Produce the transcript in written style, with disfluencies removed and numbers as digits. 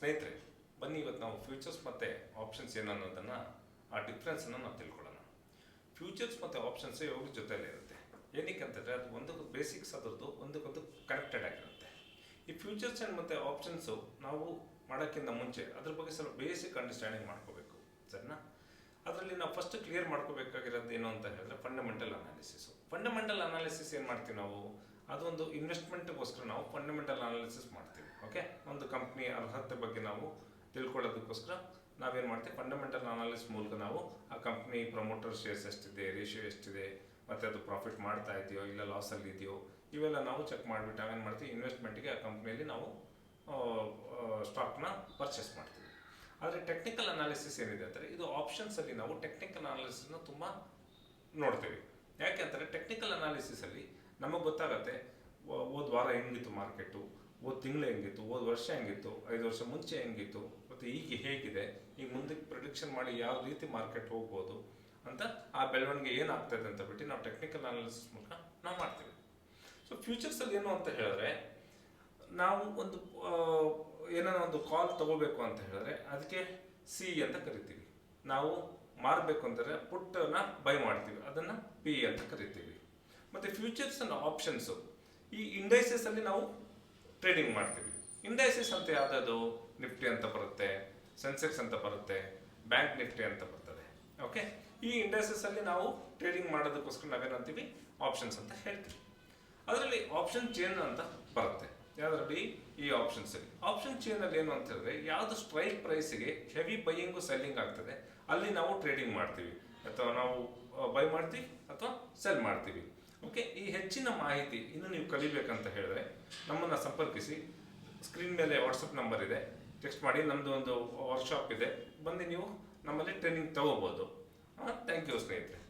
ಸ್ನೇಹಿತರೆ, ಬನ್ನಿ ಇವತ್ತು ನಾವು ಫ್ಯೂಚರ್ಸ್ ಮತ್ತು ಆಪ್ಷನ್ಸ್ ಏನನ್ನೋದನ್ನು ಆ ಡಿಫ್ರೆನ್ಸನ್ನು ನಾವು ತಿಳ್ಕೊಳ್ಳೋಣ. ಫ್ಯೂಚರ್ಸ್ ಮತ್ತು ಆಪ್ಷನ್ಸ್ ಇವಾಗ ಜೊತೆಯಲ್ಲೇ ಇರುತ್ತೆ. ಏನಕ್ಕೆ ಅಂತಂದರೆ ಅದು ಒಂದು ಬೇಸಿಕ್ಸ್ ಅದರದ್ದು ಒಂದಕ್ಕೊಂದು ಕನೆಕ್ಟೆಡ್ ಆಗಿರುತ್ತೆ. ಈ ಫ್ಯೂಚರ್ಸ್ ಆ್ಯಂಡ್ ಮತ್ತು ಆಪ್ಷನ್ಸು ನಾವು ಮಾಡೋಕ್ಕಿಂತ ಮುಂಚೆ ಅದ್ರ ಬಗ್ಗೆ ಸ್ವಲ್ಪ ಬೇಸಿಕ್ ಅಂಡರ್ಸ್ಟ್ಯಾಂಡಿಂಗ್ ಮಾಡ್ಕೋಬೇಕು, ಸರಿನಾ? ಅದರಲ್ಲಿ ನಾವು ಫಸ್ಟ್ ಕ್ಲಿಯರ್ ಮಾಡ್ಕೋಬೇಕಾಗಿರೋದು ಏನು ಅಂತ ಹೇಳಿದ್ರೆ ಫಂಡಮೆಂಟಲ್ ಅನಾಲಿಸಿಸು. ಫಂಡಮೆಂಟಲ್ ಅನಾಲಿಸಿಸ್ ಏನು ಮಾಡ್ತೀವಿ ನಾವು, ಅದೊಂದು ಇನ್ವೆಸ್ಟ್ಮೆಂಟ್ಗೋಸ್ಕರ ನಾವು ಫಂಡಮೆಂಟಲ್ ಅನಾಲಿಸಿಸ್ ಮಾಡ್ತೀವಿ. ಓಕೆ, ಒಂದು ಕಂಪ್ನಿ ಅರ್ಹತೆ ಬಗ್ಗೆ ನಾವು ತಿಳ್ಕೊಳ್ಳೋದಕ್ಕೋಸ್ಕರ ನಾವೇನು ಮಾಡ್ತೀವಿ, ಫಂಡಮೆಂಟಲ್ ಅನಾಲಿಸಿಸ್ ಮೂಲಕ ನಾವು ಆ ಕಂಪ್ನಿ ಪ್ರಮೋಟರ್ ಶೇರ್ಸ್ ಎಷ್ಟಿದೆ, ರೇಷಿಯೋ ಎಷ್ಟಿದೆ, ಮತ್ತು ಅದು ಪ್ರಾಫಿಟ್ ಮಾಡ್ತಾ ಇದೆಯೋ ಇಲ್ಲ ಲಾಸಲ್ಲಿ ಇದೆಯೋ, ಇವೆಲ್ಲ ನಾವು ಚೆಕ್ ಮಾಡಿಬಿಟ್ಟು ನಾವೇನು ಮಾಡ್ತೀವಿ, ಇನ್ವೆಸ್ಟ್ಮೆಂಟ್ಗೆ ಆ ಕಂಪ್ನಿಯಲ್ಲಿ ನಾವು ಸ್ಟಾಕ್ನ ಪರ್ಚೇಸ್ ಮಾಡ್ತೀವಿ. ಆದರೆ ಟೆಕ್ನಿಕಲ್ ಅನಾಲಿಸಿಸ್ ಏನಿದೆ ಅಂದರೆ ಇದು ಆಪ್ಷನ್ಸಲ್ಲಿ ನಾವು ಟೆಕ್ನಿಕಲ್ ಅನಾಲಿಸಿಸ್ನ ತುಂಬ ನೋಡ್ತೀವಿ. ಯಾಕೆ ಅಂತಾರೆ, ಟೆಕ್ನಿಕಲ್ ಅನಾಲಿಸಿಸಲ್ಲಿ ನಮಗೆ ಗೊತ್ತಾಗುತ್ತೆ ಹೋದ ವಾರ ಹೆಂಗಿತ್ತು ಮಾರ್ಕೆಟು, ಹೋದ ತಿಂಗಳು ಹೆಂಗಿತ್ತು, ಹೋದ ವರ್ಷ ಹೆಂಗಿತ್ತು, 5 ವರ್ಷ ಮುಂಚೆ ಹೆಂಗಿತ್ತು, ಮತ್ತು ಈಗ ಹೇಗಿದೆ, ಈಗ ಮುಂದಕ್ಕೆ ಪ್ರಿಡಿಕ್ಷನ್ ಮಾಡಿ ಯಾವ ರೀತಿ ಮಾರ್ಕೆಟ್ ಹೋಗ್ಬೋದು ಅಂತ, ಆ ಬೆಳವಣಿಗೆ ಏನಾಗ್ತದೆ ಅಂತ ಬಿಟ್ಟು ನಾವು ಟೆಕ್ನಿಕಲ್ ಅನಾಲಿಸಿಸ್ ಮೂಲಕ ನಾವು ಮಾಡ್ತೀವಿ. ಸೊ ಫ್ಯೂಚರ್ಸಲ್ಲಿ ಏನು ಅಂತ ಹೇಳಿದ್ರೆ, ನಾವು ಒಂದು ಏನಾರ ಒಂದು ಕಾಲ್ ತಗೋಬೇಕು ಅಂತ ಹೇಳಿದ್ರೆ ಅದಕ್ಕೆ ಸಿ ಅಂತ ಕರಿತೀವಿ. ನಾವು ಮಾರಬೇಕು ಅಂತಂದರೆ ಪುಟ್ಟನ್ನ ಬೈ ಮಾಡ್ತೀವಿ, ಅದನ್ನು ಪಿ ಅಂತ ಕರಿತೀವಿ. ಮತ್ತು ಫ್ಯೂಚರ್ಸ್ ಅಂಡ್ ಆಪ್ಷನ್ಸು ಈ ಇಂಡೈಸಸಲ್ಲಿ ನಾವು ಟ್ರೇಡಿಂಗ್ ಮಾಡ್ತೀವಿ. ಇಂಡೈಸಸ್ ಅಂತ ಯಾವುದಾದ್ರು ನಿಫ್ಟಿ ಅಂತ ಬರುತ್ತೆ, ಸೆನ್ಸೆಕ್ಸ್ ಅಂತ ಬರುತ್ತೆ, ಬ್ಯಾಂಕ್ ನಿಫ್ಟಿ ಅಂತ ಬರ್ತದೆ. ಓಕೆ, ಈ ಇಂಡೈಸಸಲ್ಲಿ ನಾವು ಟ್ರೇಡಿಂಗ್ ಮಾಡೋದಕ್ಕೋಸ್ಕರ ನಾವೇನಂತೀವಿ, ಆಪ್ಷನ್ಸ್ ಅಂತ ಹೇಳ್ತೀವಿ. ಅದರಲ್ಲಿ ಆಪ್ಷನ್ ಚೇನ್ ಅಂತ ಬರುತ್ತೆ. ಯಾವುದರಲ್ಲಿ, ಈ ಆಪ್ಷನ್ಸಲ್ಲಿ. ಆಪ್ಷನ್ ಚೇನಲ್ಲಿ ಏನು ಅಂತ ಹೇಳಿದ್ರೆ, ಯಾವುದು ಸ್ಟ್ರೈಕ್ ಪ್ರೈಸಿಗೆ ಹೆವಿ ಬೈಯಿಂಗು ಸೆಲ್ಲಿಂಗ್ ಆಗ್ತದೆ ಅಲ್ಲಿ ನಾವು ಟ್ರೇಡಿಂಗ್ ಮಾಡ್ತೀವಿ, ಅಥವಾ ನಾವು ಬೈ ಮಾಡ್ತೀವಿ ಅಥವಾ ಸೆಲ್ ಮಾಡ್ತೀವಿ. ಓಕೆ, ಈ ಹೆಚ್ಚಿನ ಮಾಹಿತಿ ಇನ್ನು ನೀವು ಕಲಿಬೇಕಂತ ಹೇಳಿದ್ರೆ ನಮ್ಮನ್ನು ಸಂಪರ್ಕಿಸಿ. ಸ್ಕ್ರೀನ್ ಮೇಲೆ ವಾಟ್ಸಪ್ ನಂಬರ್ ಇದೆ, ಟೆಕ್ಸ್ಟ್ ಮಾಡಿ. ನಮ್ಮದು ಒಂದು ವರ್ಕ್ಶಾಪ್ ಇದೆ, ಬಂದು ನೀವು ನಮ್ಮಲ್ಲಿ ಟ್ರೈನಿಂಗ್ ತಗೋಬೋದು. ಥ್ಯಾಂಕ್ ಯು ಸ್ನೇಹಿತರೆ.